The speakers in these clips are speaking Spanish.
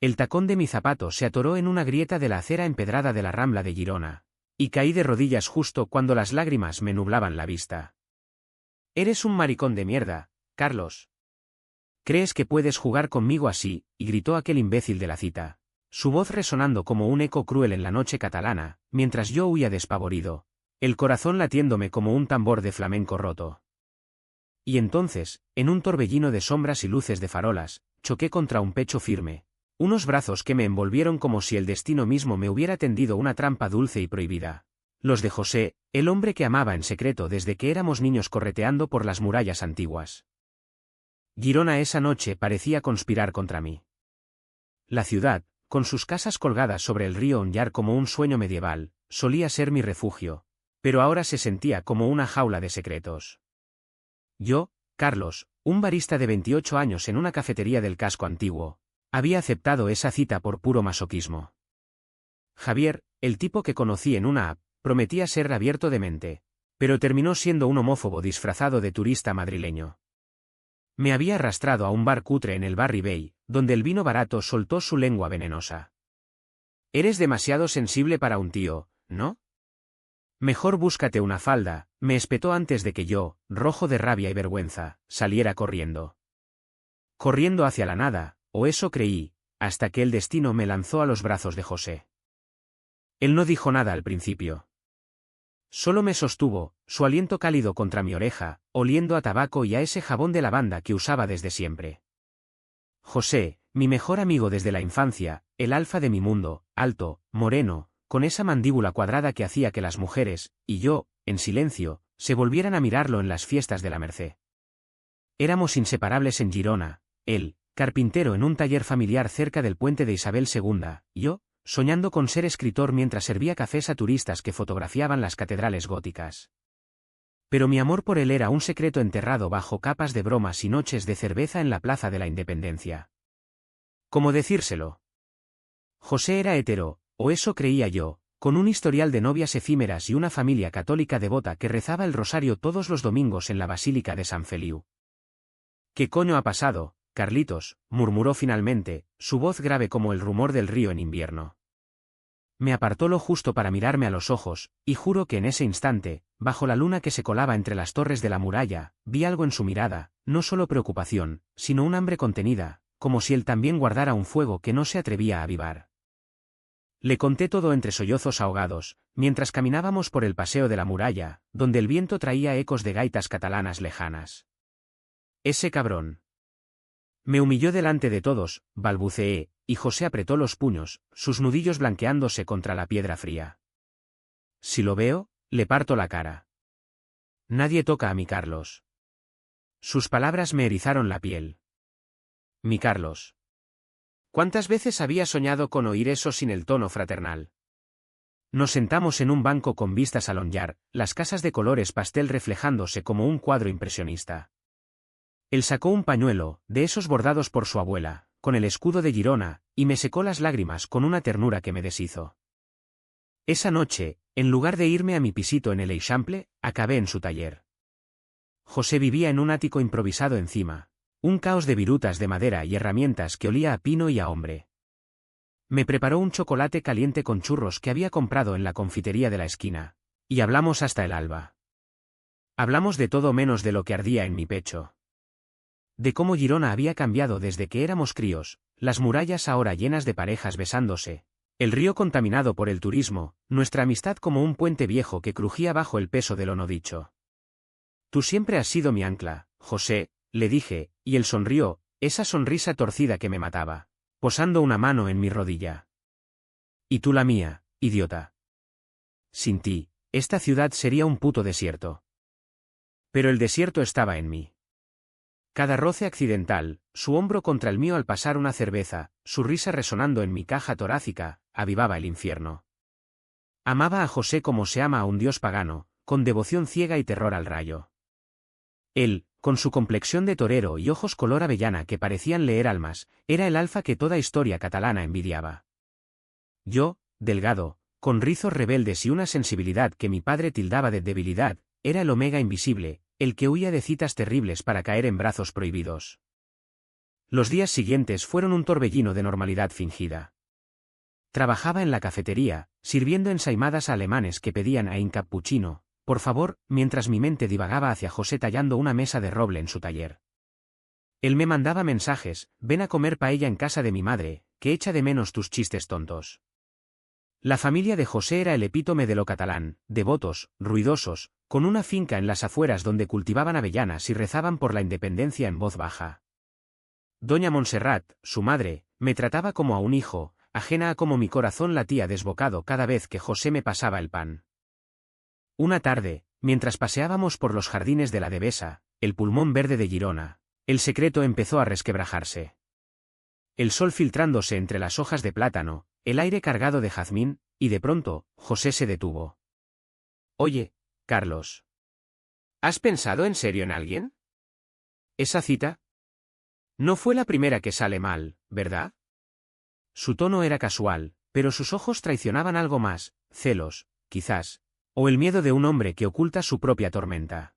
El tacón de mi zapato se atoró en una grieta de la acera empedrada de la Rambla de Girona, y caí de rodillas justo cuando las lágrimas me nublaban la vista. «Eres un maricón de mierda, Carlos. ¿Crees que puedes jugar conmigo así?», y gritó aquel imbécil de la cita, su voz resonando como un eco cruel en la noche catalana, mientras yo huía despavorido, el corazón latiéndome como un tambor de flamenco roto. Y entonces, en un torbellino de sombras y luces de farolas, choqué contra un pecho firme, unos brazos que me envolvieron como si el destino mismo me hubiera tendido una trampa dulce y prohibida. Los de José, el hombre que amaba en secreto desde que éramos niños correteando por las murallas antiguas. Girona esa noche parecía conspirar contra mí. La ciudad, con sus casas colgadas sobre el río Onyar como un sueño medieval, solía ser mi refugio, pero ahora se sentía como una jaula de secretos. Yo, Carlos, un barista de 28 años en una cafetería del casco antiguo, había aceptado esa cita por puro masoquismo. Javier, el tipo que conocí en una app, prometía ser abierto de mente, pero terminó siendo un homófobo disfrazado de turista madrileño. Me había arrastrado a un bar cutre en el Barry Bay, donde el vino barato soltó su lengua venenosa. «Eres demasiado sensible para un tío, ¿no? Mejor búscate una falda», me espetó antes de que yo, rojo de rabia y vergüenza, saliera corriendo. Corriendo hacia la nada, o eso creí, hasta que el destino me lanzó a los brazos de José. Él no dijo nada al principio. Solo me sostuvo, su aliento cálido contra mi oreja, oliendo a tabaco y a ese jabón de lavanda que usaba desde siempre. José, mi mejor amigo desde la infancia, el alfa de mi mundo, alto, moreno, con esa mandíbula cuadrada que hacía que las mujeres, y yo, en silencio, se volvieran a mirarlo en las fiestas de la Merced. Éramos inseparables en Girona, él, carpintero en un taller familiar cerca del puente de Isabel II, yo, soñando con ser escritor mientras servía cafés a turistas que fotografiaban las catedrales góticas. Pero mi amor por él era un secreto enterrado bajo capas de bromas y noches de cerveza en la Plaza de la Independencia. ¿Cómo decírselo? José era hetero, o eso creía yo, con un historial de novias efímeras y una familia católica devota que rezaba el rosario todos los domingos en la Basílica de San Feliu. «¿Qué coño ha pasado, Carlitos?», murmuró finalmente, su voz grave como el rumor del río en invierno. Me apartó lo justo para mirarme a los ojos, y juro que en ese instante, bajo la luna que se colaba entre las torres de la muralla, vi algo en su mirada, no solo preocupación, sino un hambre contenida, como si él también guardara un fuego que no se atrevía a avivar. Le conté todo entre sollozos ahogados, mientras caminábamos por el paseo de la muralla, donde el viento traía ecos de gaitas catalanas lejanas. «Ese cabrón. Me humilló delante de todos», balbuceé, y José apretó los puños, sus nudillos blanqueándose contra la piedra fría. «Si lo veo, le parto la cara. Nadie toca a mi Carlos». Sus palabras me erizaron la piel. «Mi Carlos». ¿Cuántas veces había soñado con oír eso sin el tono fraternal? Nos sentamos en un banco con vistas al Onyar, las casas de colores pastel reflejándose como un cuadro impresionista. Él sacó un pañuelo, de esos bordados por su abuela, con el escudo de Girona, y me secó las lágrimas con una ternura que me deshizo. Esa noche, en lugar de irme a mi pisito en el Eixample, acabé en su taller. José vivía en un ático improvisado encima, un caos de virutas de madera y herramientas que olía a pino y a hombre. Me preparó un chocolate caliente con churros que había comprado en la confitería de la esquina, y hablamos hasta el alba. Hablamos de todo menos de lo que ardía en mi pecho. De cómo Girona había cambiado desde que éramos críos, las murallas ahora llenas de parejas besándose, el río contaminado por el turismo, nuestra amistad como un puente viejo que crujía bajo el peso de lo no dicho. «Tú siempre has sido mi ancla, José», le dije, y él sonrió, esa sonrisa torcida que me mataba, posando una mano en mi rodilla. «Y tú la mía, idiota. Sin ti, esta ciudad sería un puto desierto». Pero el desierto estaba en mí. Cada roce accidental, su hombro contra el mío al pasar una cerveza, su risa resonando en mi caja torácica, avivaba el infierno. Amaba a José como se ama a un dios pagano, con devoción ciega y terror al rayo. Él, con su complexión de torero y ojos color avellana que parecían leer almas, era el alfa que toda historia catalana envidiaba. Yo, delgado, con rizos rebeldes y una sensibilidad que mi padre tildaba de debilidad, era el omega invisible, el que huía de citas terribles para caer en brazos prohibidos. Los días siguientes fueron un torbellino de normalidad fingida. Trabajaba en la cafetería, sirviendo ensaimadas a alemanes que pedían a un cappuccino, por favor, mientras mi mente divagaba hacia José tallando una mesa de roble en su taller. Él me mandaba mensajes: ven a comer paella en casa de mi madre, que echa de menos tus chistes tontos. La familia de José era el epítome de lo catalán, devotos, ruidosos, con una finca en las afueras donde cultivaban avellanas y rezaban por la independencia en voz baja. Doña Montserrat, su madre, me trataba como a un hijo, ajena a cómo mi corazón latía desbocado cada vez que José me pasaba el pan. Una tarde, mientras paseábamos por los jardines de la Devesa, el pulmón verde de Girona, el secreto empezó a resquebrajarse. El sol filtrándose entre las hojas de plátano, el aire cargado de jazmín, y de pronto, José se detuvo. Oye, Carlos. ¿Has pensado en serio en alguien? ¿Esa cita? No fue la primera que sale mal, ¿verdad? Su tono era casual, pero sus ojos traicionaban algo más: celos, quizás, o el miedo de un hombre que oculta su propia tormenta.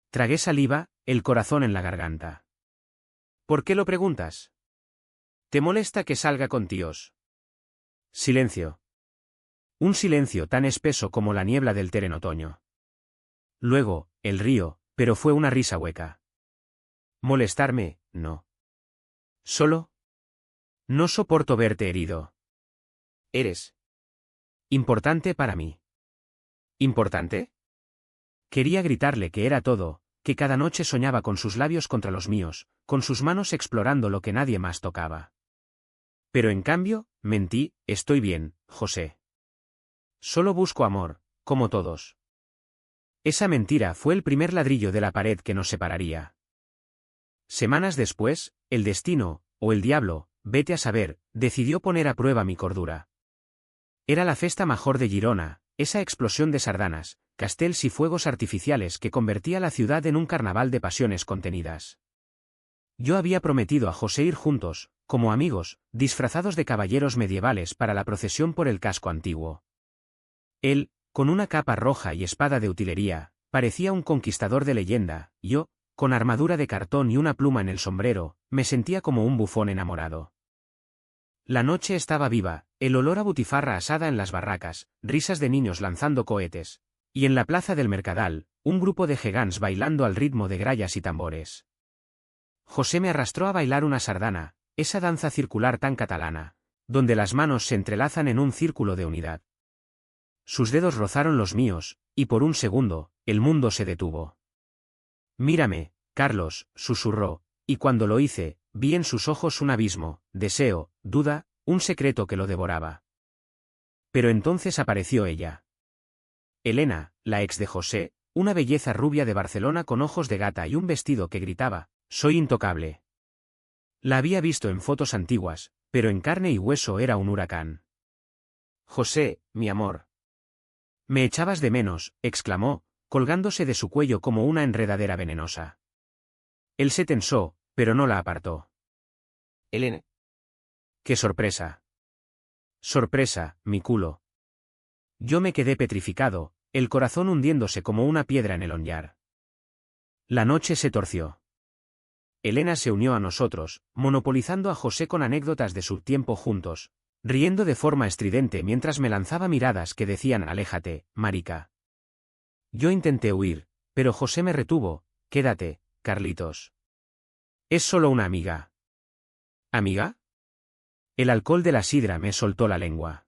Tragué saliva, el corazón en la garganta. ¿Por qué lo preguntas? ¿Te molesta que salga con tíos? Silencio. Un silencio tan espeso como la niebla del Ter en otoño. Luego, el río, pero fue una risa hueca. Molestarme, no. Solo. No soporto verte herido. Eres importante para mí. ¿Importante? Quería gritarle que era todo, que cada noche soñaba con sus labios contra los míos, con sus manos explorando lo que nadie más tocaba. Pero en cambio, mentí: estoy bien, José. Solo busco amor, como todos. Esa mentira fue el primer ladrillo de la pared que nos separaría. Semanas después, el destino, o el diablo, vete a saber, decidió poner a prueba mi cordura. Era la Festa Major de Girona, esa explosión de sardanas, castells y fuegos artificiales que convertía la ciudad en un carnaval de pasiones contenidas. Yo había prometido a José ir juntos, como amigos, disfrazados de caballeros medievales para la procesión por el casco antiguo. Él, con una capa roja y espada de utilería, parecía un conquistador de leyenda. Yo, con armadura de cartón y una pluma en el sombrero, me sentía como un bufón enamorado. La noche estaba viva, el olor a butifarra asada en las barracas, risas de niños lanzando cohetes, y en la plaza del Mercadal, un grupo de gegants bailando al ritmo de grallas y tambores. José me arrastró a bailar una sardana, esa danza circular tan catalana, donde las manos se entrelazan en un círculo de unidad. Sus dedos rozaron los míos, y por un segundo, el mundo se detuvo. Mírame, Carlos, susurró, y cuando lo hice, vi en sus ojos un abismo, deseo, duda, un secreto que lo devoraba. Pero entonces apareció ella. Elena, la ex de José, una belleza rubia de Barcelona con ojos de gata y un vestido que gritaba: soy intocable. La había visto en fotos antiguas, pero en carne y hueso era un huracán. José, mi amor. Me echabas de menos, exclamó, colgándose de su cuello como una enredadera venenosa. Él se tensó, pero no la apartó. Elena. ¡Qué sorpresa! Sorpresa, mi culo. Yo me quedé petrificado, el corazón hundiéndose como una piedra en el onyar. La noche se torció. Elena se unió a nosotros, monopolizando a José con anécdotas de su tiempo juntos, riendo de forma estridente mientras me lanzaba miradas que decían: aléjate, marica. Yo intenté huir, pero José me retuvo: quédate, Carlitos. Es solo una amiga. ¿Amiga? El alcohol de la sidra me soltó la lengua.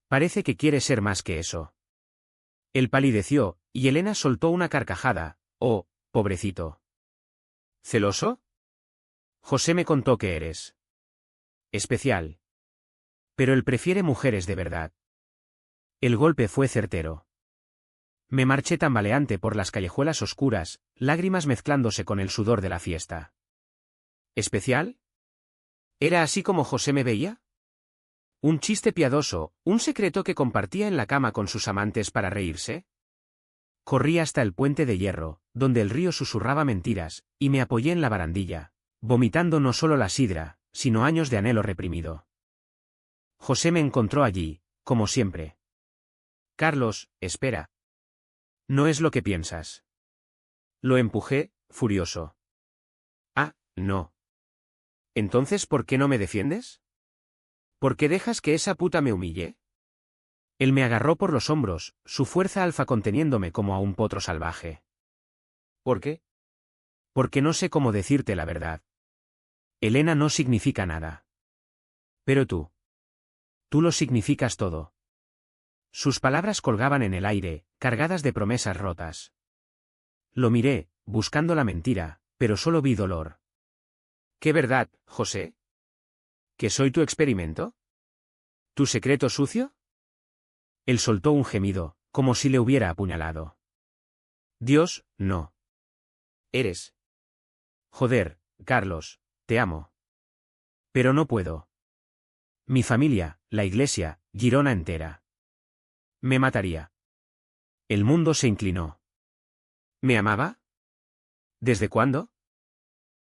Parece que quiere ser más que eso. Él palideció, y Elena soltó una carcajada: oh, pobrecito. ¿Celoso? José me contó que eres especial. Pero él prefiere mujeres de verdad. El golpe fue certero. Me marché tambaleante por las callejuelas oscuras, lágrimas mezclándose con el sudor de la fiesta. ¿Especial? ¿Era así como José me veía? ¿Un chiste piadoso, un secreto que compartía en la cama con sus amantes para reírse? Corrí hasta el puente de hierro, donde el río susurraba mentiras, y me apoyé en la barandilla, vomitando no solo la sidra, sino años de anhelo reprimido. José me encontró allí, como siempre. Carlos, espera. No es lo que piensas. Lo empujé, furioso. Ah, no. ¿Entonces por qué no me defiendes? ¿Por qué dejas que esa puta me humille? Él me agarró por los hombros, su fuerza alfa conteniéndome como a un potro salvaje. ¿Por qué? Porque no sé cómo decirte la verdad. Elena no significa nada. Pero tú lo significas todo. Sus palabras colgaban en el aire, cargadas de promesas rotas. Lo miré, buscando la mentira, pero solo vi dolor. ¿Qué verdad, José? ¿Que soy tu experimento? ¿Tu secreto sucio? Él soltó un gemido, como si le hubiera apuñalado. Dios, no. Eres. Joder, Carlos, te amo. Pero no puedo. Mi familia, la iglesia, Girona entera. Me mataría. El mundo se inclinó. ¿Me amaba? ¿Desde cuándo?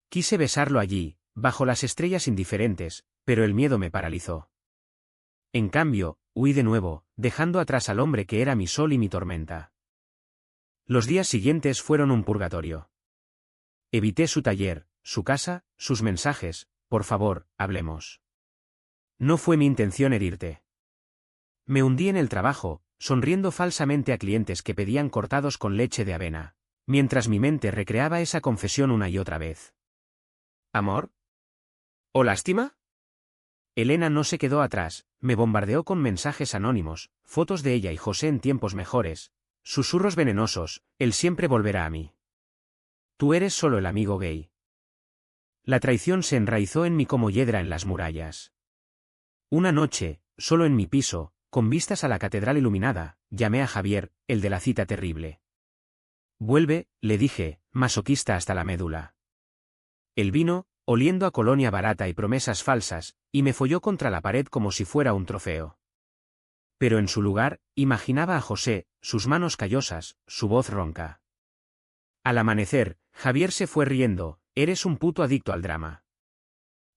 Quise besarlo allí, bajo las estrellas indiferentes, pero el miedo me paralizó. En cambio, huí de nuevo, dejando atrás al hombre que era mi sol y mi tormenta. Los días siguientes fueron un purgatorio. Evité su taller, su casa, sus mensajes, por favor, hablemos. No fue mi intención herirte. Me hundí en el trabajo, sonriendo falsamente a clientes que pedían cortados con leche de avena, mientras mi mente recreaba esa confesión una y otra vez. ¿Amor? ¿O lástima? Elena no se quedó atrás, me bombardeó con mensajes anónimos, fotos de ella y José en tiempos mejores, susurros venenosos, él siempre volverá a mí. Tú eres solo el amigo gay. La traición se enraizó en mí como hiedra en las murallas. Una noche, solo en mi piso, con vistas a la catedral iluminada, llamé a Javier, el de la cita terrible. Vuelve, le dije, masoquista hasta la médula. Él vino, oliendo a colonia barata y promesas falsas, y me folló contra la pared como si fuera un trofeo. Pero en su lugar, imaginaba a José, sus manos callosas, su voz ronca. Al amanecer, Javier se fue riendo, eres un puto adicto al drama.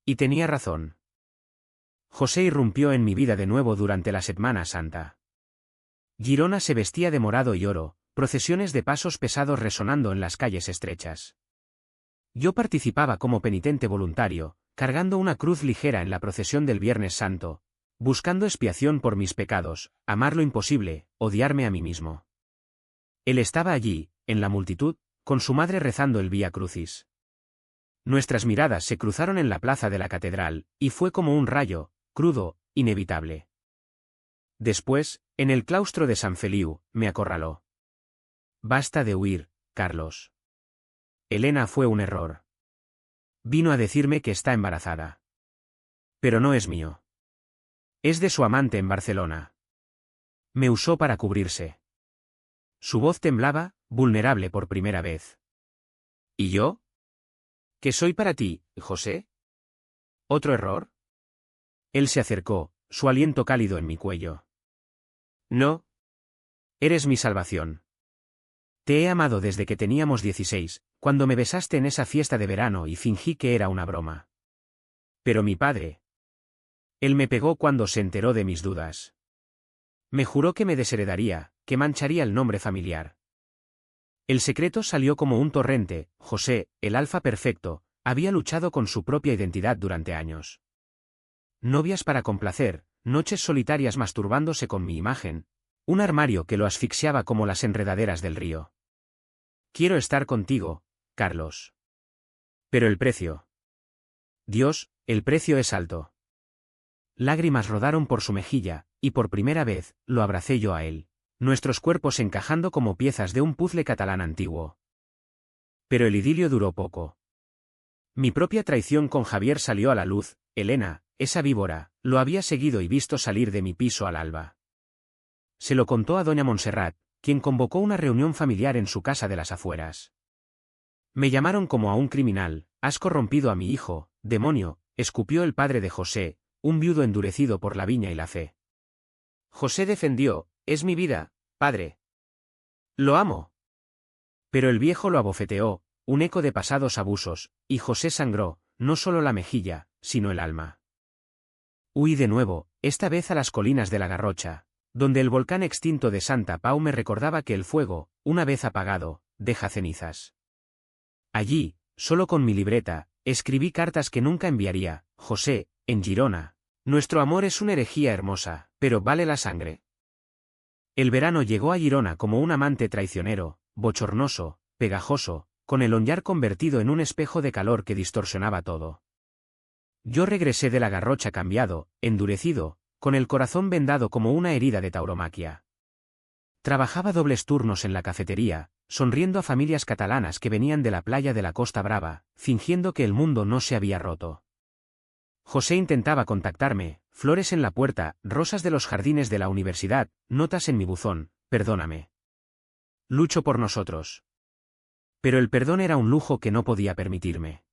Y tenía razón. José irrumpió en mi vida de nuevo durante la Semana Santa. Girona se vestía de morado y oro, procesiones de pasos pesados resonando en las calles estrechas. Yo participaba como penitente voluntario, cargando una cruz ligera en la procesión del Viernes Santo, buscando expiación por mis pecados, amar lo imposible, odiarme a mí mismo. Él estaba allí, en la multitud, con su madre rezando el Vía Crucis. Nuestras miradas se cruzaron en la plaza de la catedral, y fue como un rayo, crudo, inevitable. Después, en el claustro de San Feliu, me acorraló. Basta de huir, Carlos. Elena fue un error. Vino a decirme que está embarazada. Pero no es mío. Es de su amante en Barcelona. Me usó para cubrirse. Su voz temblaba, vulnerable por primera vez. ¿Y yo? ¿Qué soy para ti, José? ¿Otro error? Él se acercó, su aliento cálido en mi cuello. No. Eres mi salvación. Te he amado desde que teníamos 16, cuando me besaste en esa fiesta de verano y fingí que era una broma. Pero mi padre. Él me pegó cuando se enteró de mis dudas. Me juró que me desheredaría, que mancharía el nombre familiar. El secreto salió como un torrente, José, el alfa perfecto, había luchado con su propia identidad durante años. Novias para complacer, noches solitarias masturbándose con mi imagen, un armario que lo asfixiaba como las enredaderas del río. Quiero estar contigo, Carlos. Pero el precio. Dios, el precio es alto. Lágrimas rodaron por su mejilla, y por primera vez, lo abracé yo a él, nuestros cuerpos encajando como piezas de un puzle catalán antiguo. Pero el idilio duró poco. Mi propia traición con Javier salió a la luz, Elena, esa víbora, lo había seguido y visto salir de mi piso al alba. Se lo contó a doña Montserrat, quien convocó una reunión familiar en su casa de las afueras. Me llamaron como a un criminal, has corrompido a mi hijo, demonio, escupió el padre de José, un viudo endurecido por la viña y la fe. José defendió, es mi vida, padre. Lo amo. Pero el viejo lo abofeteó, un eco de pasados abusos, y José sangró, no solo la mejilla, sino el alma. Huí de nuevo, esta vez a las colinas de la Garrocha, donde el volcán extinto de Santa Pau me recordaba que el fuego, una vez apagado, deja cenizas. Allí, solo con mi libreta, escribí cartas que nunca enviaría, José, en Girona. Nuestro amor es una herejía hermosa, pero vale la sangre. El verano llegó a Girona como un amante traicionero, bochornoso, pegajoso, con el onyar convertido en un espejo de calor que distorsionaba todo. Yo regresé de la Garrocha cambiado, endurecido, con el corazón vendado como una herida de tauromaquia. Trabajaba dobles turnos en la cafetería, sonriendo a familias catalanas que venían de la playa de la Costa Brava, fingiendo que el mundo no se había roto. José intentaba contactarme, flores en la puerta, rosas de los jardines de la universidad, notas en mi buzón, perdóname. Lucho por nosotros. Pero el perdón era un lujo que no podía permitirme.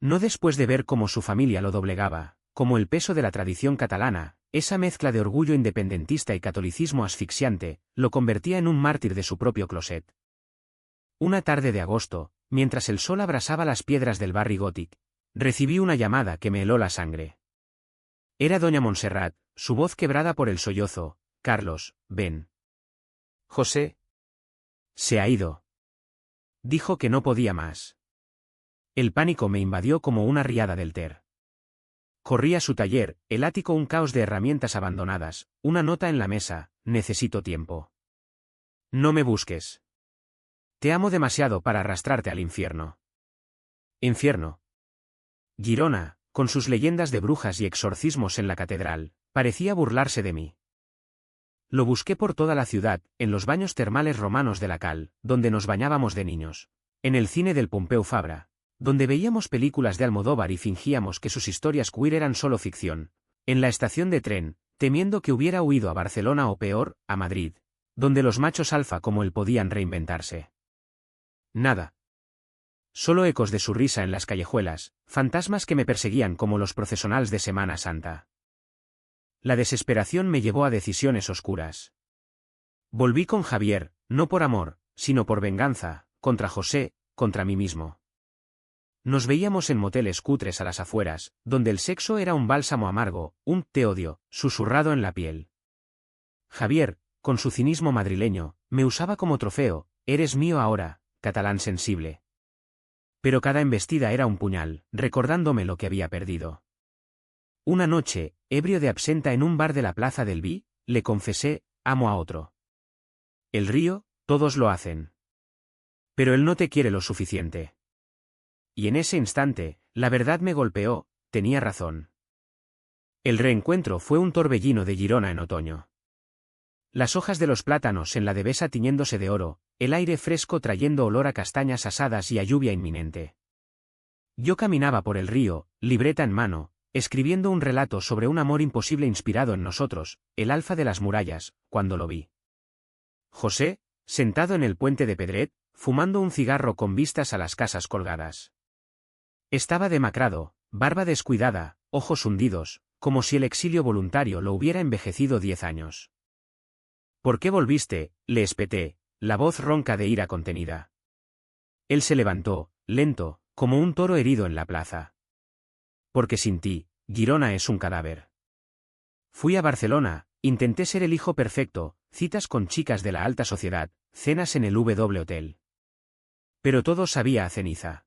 No después de ver cómo su familia lo doblegaba, como el peso de la tradición catalana, esa mezcla de orgullo independentista y catolicismo asfixiante, lo convertía en un mártir de su propio closet. Una tarde de agosto, mientras el sol abrasaba las piedras del barri Gòtic, recibí una llamada que me heló la sangre. Era doña Montserrat, su voz quebrada por el sollozo. Carlos, ven. José. Se ha ido. Dijo que no podía más. El pánico me invadió como una riada del Ter. Corrí a su taller, el ático un caos de herramientas abandonadas, una nota en la mesa: necesito tiempo. No me busques. Te amo demasiado para arrastrarte al infierno. Infierno. Girona, con sus leyendas de brujas y exorcismos en la catedral, parecía burlarse de mí. Lo busqué por toda la ciudad, en los baños termales romanos de la Cal, donde nos bañábamos de niños, en el cine del Pompeu Fabra, donde veíamos películas de Almodóvar y fingíamos que sus historias queer eran solo ficción, en la estación de tren, temiendo que hubiera huido a Barcelona o peor, a Madrid, donde los machos alfa como él podían reinventarse. Nada. Solo ecos de su risa en las callejuelas, fantasmas que me perseguían como los procesionales de Semana Santa. La desesperación me llevó a decisiones oscuras. Volví con Javier, no por amor, sino por venganza, contra José, contra mí mismo. Nos veíamos en moteles cutres a las afueras, donde el sexo era un bálsamo amargo, un te odio, susurrado en la piel. Javier, con su cinismo madrileño, me usaba como trofeo: eres mío ahora, catalán sensible. Pero cada embestida era un puñal, recordándome lo que había perdido. Una noche, ebrio de absenta en un bar de la Plaza del Bí, le confesé: amo a otro. El río, todos lo hacen. Pero él no te quiere lo suficiente. Y en ese instante, la verdad me golpeó: tenía razón. El reencuentro fue un torbellino de Girona en otoño. Las hojas de los plátanos en la devesa tiñéndose de oro, el aire fresco trayendo olor a castañas asadas y a lluvia inminente. Yo caminaba por el río, libreta en mano, escribiendo un relato sobre un amor imposible inspirado en nosotros, el alfa de las murallas, cuando lo vi. José, sentado en el puente de Pedret, fumando un cigarro con vistas a las casas colgadas. Estaba demacrado, barba descuidada, ojos hundidos, como si el exilio voluntario lo hubiera envejecido 10 años. ¿Por qué volviste?, le espeté, la voz ronca de ira contenida. Él se levantó, lento, como un toro herido en la plaza. Porque sin ti, Girona es un cadáver. Fui a Barcelona, intenté ser el hijo perfecto, citas con chicas de la alta sociedad, cenas en el W Hotel. Pero todo sabía a ceniza.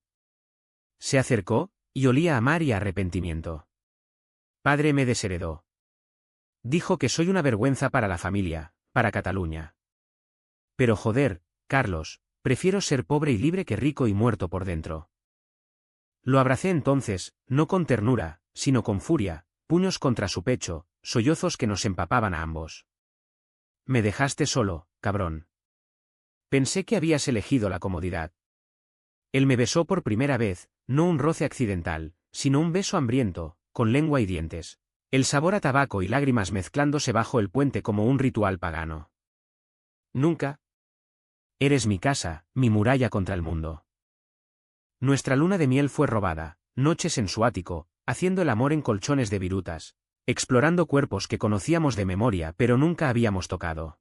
Se acercó, y olía a mar y a arrepentimiento. Padre me desheredó. Dijo que soy una vergüenza para la familia, para Cataluña. Pero joder, Carlos, prefiero ser pobre y libre que rico y muerto por dentro. Lo abracé entonces, no con ternura, sino con furia, puños contra su pecho, sollozos que nos empapaban a ambos. Me dejaste solo, cabrón. Pensé que habías elegido la comodidad. Él me besó por primera vez, no un roce accidental, sino un beso hambriento, con lengua y dientes, el sabor a tabaco y lágrimas mezclándose bajo el puente como un ritual pagano. Nunca. Eres mi casa, mi muralla contra el mundo. Nuestra luna de miel fue robada, noches en su ático, haciendo el amor en colchones de virutas, explorando cuerpos que conocíamos de memoria pero nunca habíamos tocado.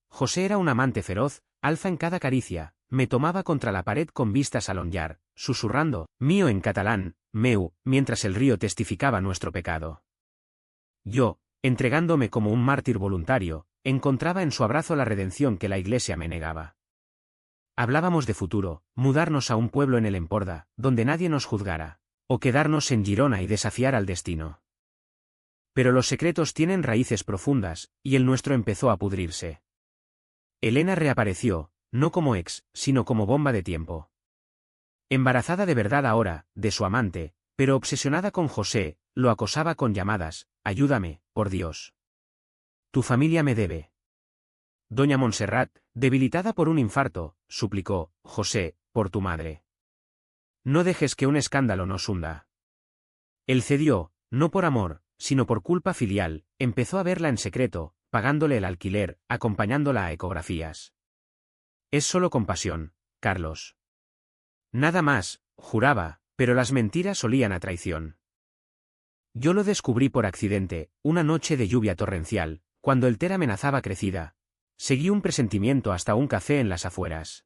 José era un amante feroz, alfa en cada caricia, me tomaba contra la pared con vistas al onyar, susurrando, mío en catalán, meu, mientras el río testificaba nuestro pecado. Yo, entregándome como un mártir voluntario, encontraba en su abrazo la redención que la Iglesia me negaba. Hablábamos de futuro, mudarnos a un pueblo en el Emporda, donde nadie nos juzgara, o quedarnos en Girona y desafiar al destino. Pero los secretos tienen raíces profundas, y el nuestro empezó a pudrirse. Elena reapareció, no como ex, sino como bomba de tiempo. Embarazada de verdad ahora, de su amante, pero obsesionada con José, lo acosaba con llamadas: ayúdame, por Dios. Tu familia me debe. Doña Montserrat, debilitada por un infarto, suplicó: José, por tu madre. No dejes que un escándalo nos hunda. Él cedió, no por amor, sino por culpa filial, empezó a verla en secreto, pagándole el alquiler, acompañándola a ecografías. Es solo compasión, Carlos. Nada más, juraba, pero las mentiras olían a traición. Yo lo descubrí por accidente, una noche de lluvia torrencial, cuando el Ter amenazaba crecida. Seguí un presentimiento hasta un café en las afueras.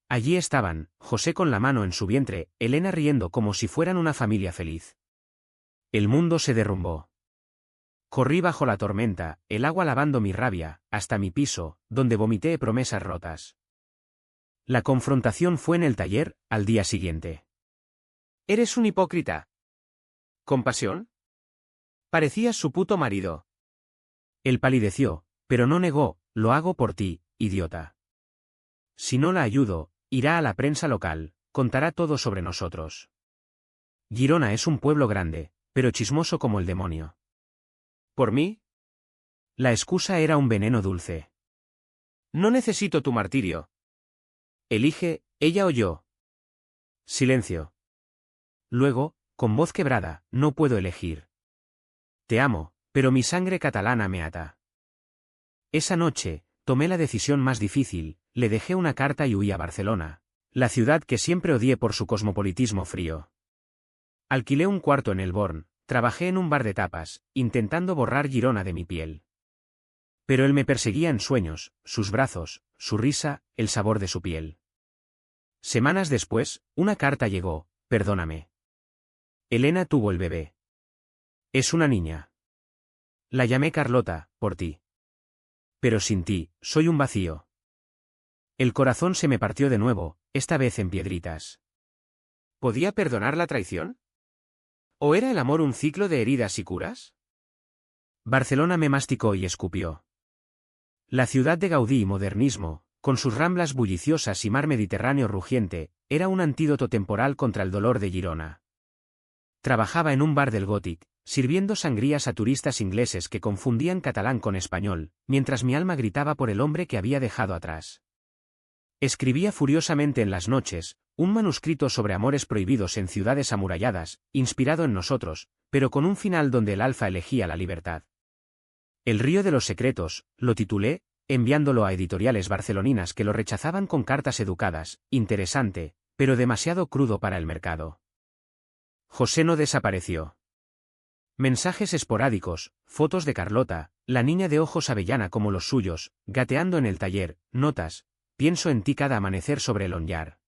Allí estaban, José con la mano en su vientre, Elena riendo como si fueran una familia feliz. El mundo se derrumbó. Corrí bajo la tormenta, el agua lavando mi rabia, hasta mi piso, donde vomité promesas rotas. La confrontación fue en el taller, al día siguiente. «Eres un hipócrita». «¿Compasión? Parecías su puto marido». Él palideció, pero no negó: lo hago por ti, idiota. Si no la ayudo, irá a la prensa local, contará todo sobre nosotros. Girona es un pueblo grande, pero chismoso como el demonio. ¿Por mí? La excusa era un veneno dulce. No necesito tu martirio. Elige, ella o yo. Silencio. Luego, con voz quebrada: no puedo elegir. Te amo, pero mi sangre catalana me ata. Esa noche, tomé la decisión más difícil, le dejé una carta y huí a Barcelona, la ciudad que siempre odié por su cosmopolitismo frío. Alquilé un cuarto en el Born, trabajé en un bar de tapas, intentando borrar Girona de mi piel. Pero él me perseguía en sueños, sus brazos, su risa, el sabor de su piel. Semanas después, una carta llegó: perdóname. Elena tuvo el bebé. Es una niña. La llamé Carlota, por ti. Pero sin ti, soy un vacío. El corazón se me partió de nuevo, esta vez en piedritas. ¿Podía perdonar la traición? ¿O era el amor un ciclo de heridas y curas? Barcelona me masticó y escupió. La ciudad de Gaudí y modernismo, con sus ramblas bulliciosas y mar Mediterráneo rugiente, era un antídoto temporal contra el dolor de Girona. Trabajaba en un bar del Gothic, sirviendo sangrías a turistas ingleses que confundían catalán con español, mientras mi alma gritaba por el hombre que había dejado atrás. Escribía furiosamente en las noches, un manuscrito sobre amores prohibidos en ciudades amuralladas, inspirado en nosotros, pero con un final donde el alfa elegía la libertad. El río de los secretos, lo titulé, enviándolo a editoriales barceloninas que lo rechazaban con cartas educadas: interesante, pero demasiado crudo para el mercado. José no desapareció. Mensajes esporádicos, fotos de Carlota, la niña de ojos avellana como los suyos, gateando en el taller, notas: pienso en ti cada amanecer sobre el Onyar.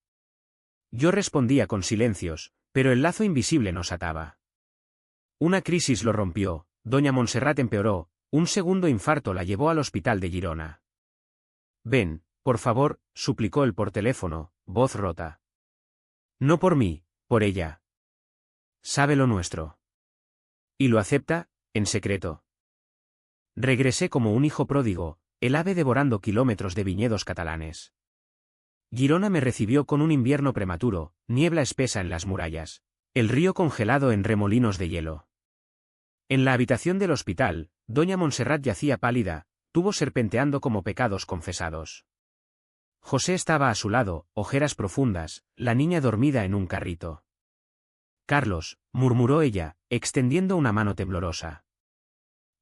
Yo respondía con silencios, pero el lazo invisible nos ataba. Una crisis lo rompió, doña Montserrat empeoró, un segundo infarto la llevó al hospital de Girona. Ven, por favor, suplicó él por teléfono, voz rota. No por mí, por ella. Sabe lo nuestro. Y lo acepta, en secreto. Regresé como un hijo pródigo, el ave devorando kilómetros de viñedos catalanes. Girona me recibió con un invierno prematuro, niebla espesa en las murallas, el río congelado en remolinos de hielo. En la habitación del hospital, doña Montserrat yacía pálida, tubos serpenteando como pecados confesados. José estaba a su lado, ojeras profundas, la niña dormida en un carrito. Carlos, murmuró ella, extendiendo una mano temblorosa.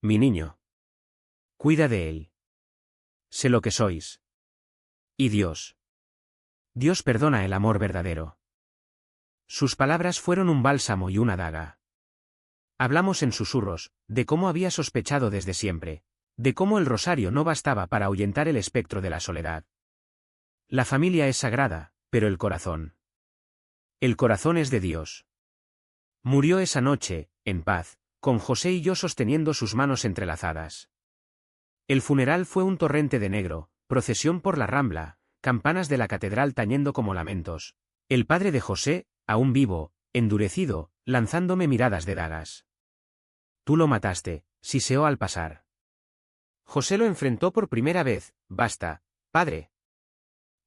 Mi niño. Cuida de él. Sé lo que sois. Y Dios. Dios perdona el amor verdadero. Sus palabras fueron un bálsamo y una daga. Hablamos en susurros, de cómo había sospechado desde siempre, de cómo el rosario no bastaba para ahuyentar el espectro de la soledad. La familia es sagrada, pero el corazón. El corazón es de Dios. Murió esa noche, en paz, con José y yo sosteniendo sus manos entrelazadas. El funeral fue un torrente de negro, procesión por la Rambla, campanas de la catedral tañendo como lamentos. El padre de José, aún vivo, endurecido, lanzándome miradas de dagas. Tú lo mataste, siseó al pasar. José lo enfrentó por primera vez. Basta, padre.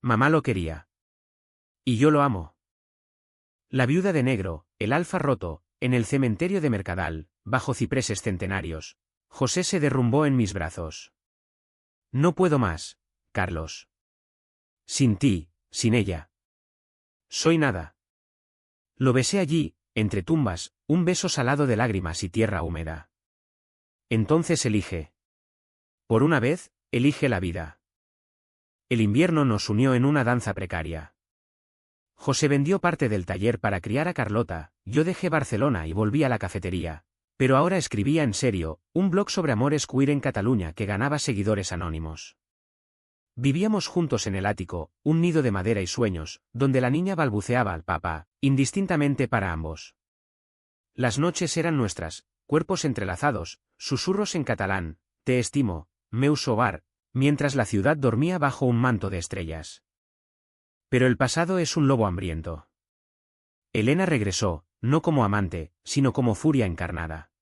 Mamá lo quería. Y yo lo amo. La viuda de negro, el alfa roto, en el cementerio de Mercadal, bajo cipreses centenarios. José se derrumbó en mis brazos. No puedo más, Carlos. Sin ti, sin ella. Soy nada. Lo besé allí, entre tumbas, un beso salado de lágrimas y tierra húmeda. Entonces elige. Por una vez, elige la vida. El invierno nos unió en una danza precaria. José vendió parte del taller para criar a Carlota, yo dejé Barcelona y volví a la cafetería, pero ahora escribía en serio, un blog sobre amores queer en Cataluña que ganaba seguidores anónimos. Vivíamos juntos en el ático, un nido de madera y sueños, donde la niña balbuceaba al papá, indistintamente para ambos. Las noches eran nuestras, cuerpos entrelazados, susurros en catalán, te estimo, meu sobar, mientras la ciudad dormía bajo un manto de estrellas. Pero el pasado es un lobo hambriento. Elena regresó, no como amante, sino como furia encarnada.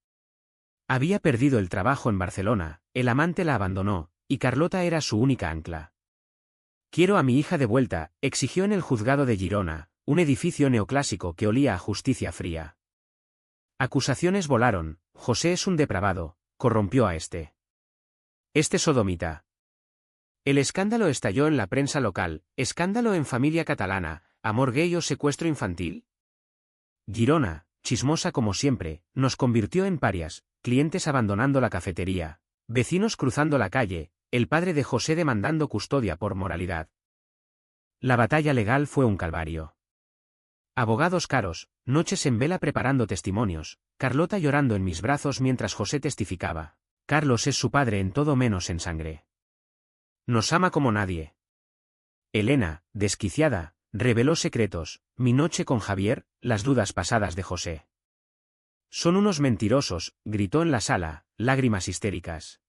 Había perdido el trabajo en Barcelona, el amante la abandonó, y Carlota era su única ancla. Quiero a mi hija de vuelta, exigió en el juzgado de Girona, un edificio neoclásico que olía a justicia fría. Acusaciones volaron, José es un depravado, corrompió a este sodomita. El escándalo estalló en la prensa local, escándalo en familia catalana, amor gay o secuestro infantil. Girona, chismosa como siempre, nos convirtió en parias, clientes abandonando la cafetería, vecinos cruzando la calle, el padre de José demandando custodia por moralidad. La batalla legal fue un calvario. Abogados caros, noches en vela preparando testimonios, Carlota llorando en mis brazos mientras José testificaba. Carlos es su padre en todo menos en sangre. Nos ama como nadie. Elena, desquiciada, reveló secretos, mi noche con Javier, las dudas pasadas de José. Son unos mentirosos, gritó en la sala, lágrimas histéricas.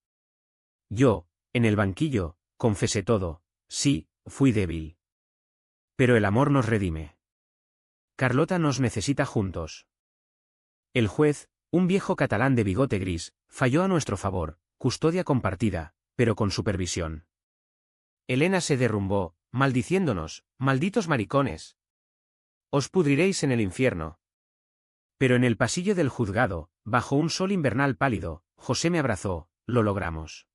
Yo, en el banquillo, confesé todo, sí, fui débil. Pero el amor nos redime. Carlota nos necesita juntos. El juez, un viejo catalán de bigote gris, falló a nuestro favor, custodia compartida, pero con supervisión. Elena se derrumbó, maldiciéndonos, malditos maricones. Os pudriréis en el infierno. Pero en el pasillo del juzgado, bajo un sol invernal pálido, José me abrazó, lo logramos.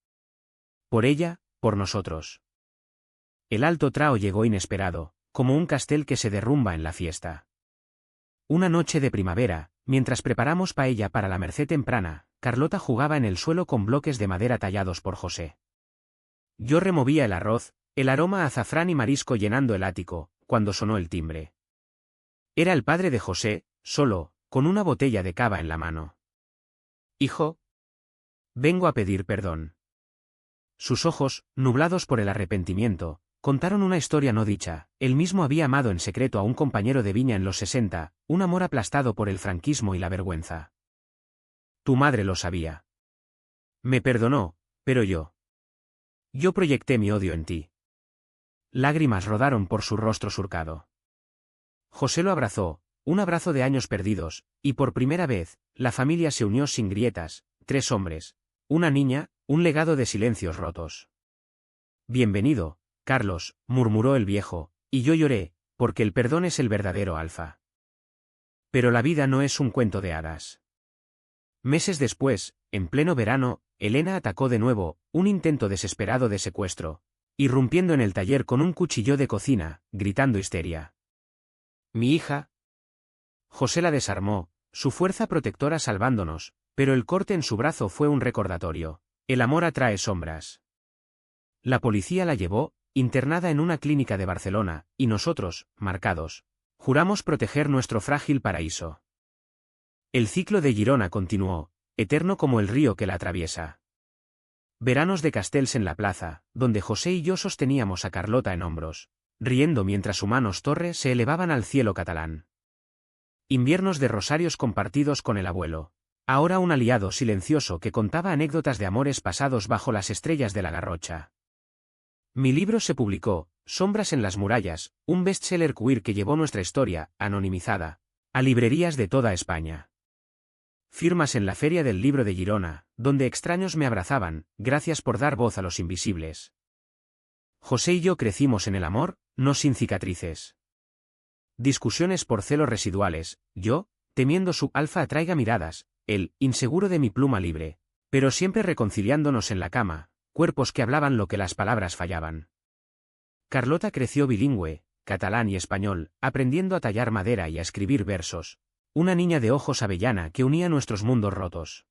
Por ella, por nosotros. El alto trao llegó inesperado, como un castel que se derrumba en la fiesta. Una noche de primavera, mientras preparamos paella para la merced temprana, Carlota jugaba en el suelo con bloques de madera tallados por José. Yo removía el arroz, el aroma a azafrán y marisco llenando el ático, cuando sonó el timbre. Era el padre de José, solo, con una botella de cava en la mano. Hijo. Vengo a pedir perdón. Sus ojos, nublados por el arrepentimiento, contaron una historia no dicha. Él mismo había amado en secreto a un compañero de viña en los 60, un amor aplastado por el franquismo y la vergüenza. Tu madre lo sabía. Me perdonó, pero yo. Yo proyecté mi odio en ti. Lágrimas rodaron por su rostro surcado. José lo abrazó, un abrazo de años perdidos, y por primera vez, la familia se unió sin grietas, 3 hombres, una niña, un legado de silencios rotos. Bienvenido, Carlos, murmuró el viejo, y yo lloré, porque el perdón es el verdadero alfa. Pero la vida no es un cuento de hadas. Meses después, en pleno verano, Elena atacó de nuevo, un intento desesperado de secuestro, irrumpiendo en el taller con un cuchillo de cocina, gritando histeria. Mi hija. José la desarmó, su fuerza protectora salvándonos, pero el corte en su brazo fue un recordatorio. El amor atrae sombras. La policía la llevó, internada en una clínica de Barcelona, y nosotros, marcados, juramos proteger nuestro frágil paraíso. El ciclo de Girona continuó, eterno como el río que la atraviesa. Veranos de Castells en la plaza, donde José y yo sosteníamos a Carlota en hombros, riendo mientras humanos torres se elevaban al cielo catalán. Inviernos de rosarios compartidos con el abuelo, ahora un aliado silencioso que contaba anécdotas de amores pasados bajo las estrellas de la Garrocha. Mi libro se publicó, Sombras en las murallas, un bestseller queer que llevó nuestra historia, anonimizada, a librerías de toda España. Firmas en la Feria del Libro de Girona, donde extraños me abrazaban, gracias por dar voz a los invisibles. José y yo crecimos en el amor, no sin cicatrices. Discusiones por celos residuales, yo, temiendo su alfa atraiga miradas, él, inseguro de mi pluma libre, pero siempre reconciliándonos en la cama, cuerpos que hablaban lo que las palabras fallaban. Carlota creció bilingüe, catalán y español, aprendiendo a tallar madera y a escribir versos, una niña de ojos avellana que unía nuestros mundos rotos.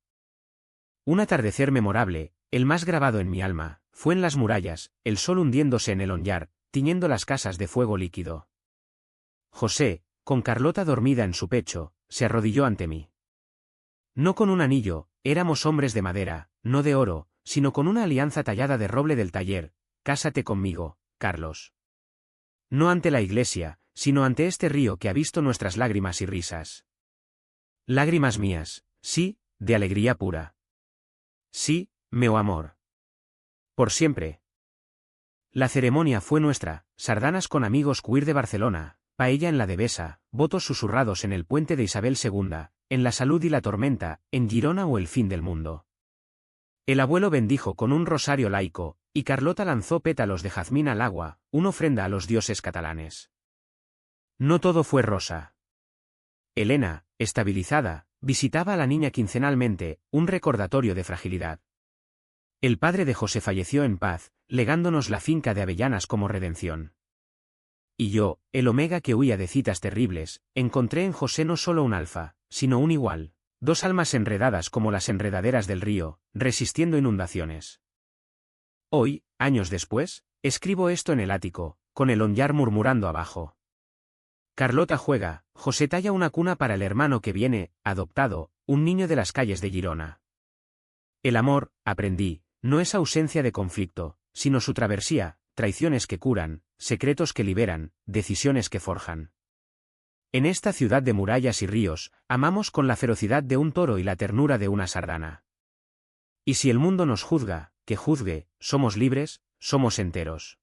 Un atardecer memorable, el más grabado en mi alma, fue en las murallas, el sol hundiéndose en el onyar, tiñendo las casas de fuego líquido. José, con Carlota dormida en su pecho, se arrodilló ante mí. No con un anillo, éramos hombres de madera, no de oro, sino con una alianza tallada de roble del taller. Cásate conmigo, Carlos. No ante la iglesia, sino ante este río que ha visto nuestras lágrimas y risas. Lágrimas mías, sí, de alegría pura. Sí, meu amor. Por siempre. La ceremonia fue nuestra, sardanas con amigos queer de Barcelona, paella en la Devesa, votos susurrados en el puente de Isabel II, en la salud y la tormenta, en Girona o el fin del mundo. El abuelo bendijo con un rosario laico, y Carlota lanzó pétalos de jazmín al agua, una ofrenda a los dioses catalanes. No todo fue rosa. Elena, estabilizada, visitaba a la niña quincenalmente, un recordatorio de fragilidad. El padre de José falleció en paz, legándonos la finca de Avellanas como redención. Y yo, el omega que huía de citas terribles, encontré en José no solo un alfa, sino un igual, dos almas enredadas como las enredaderas del río, resistiendo inundaciones. Hoy, años después, escribo esto en el ático, con el onyar murmurando abajo. Carlota juega, José talla una cuna para el hermano que viene, adoptado, un niño de las calles de Girona. El amor, aprendí, no es ausencia de conflicto, sino su travesía, traiciones que curan, secretos que liberan, decisiones que forjan. En esta ciudad de murallas y ríos, amamos con la ferocidad de un toro y la ternura de una sardana. Y si el mundo nos juzga, que juzgue, somos libres, somos enteros.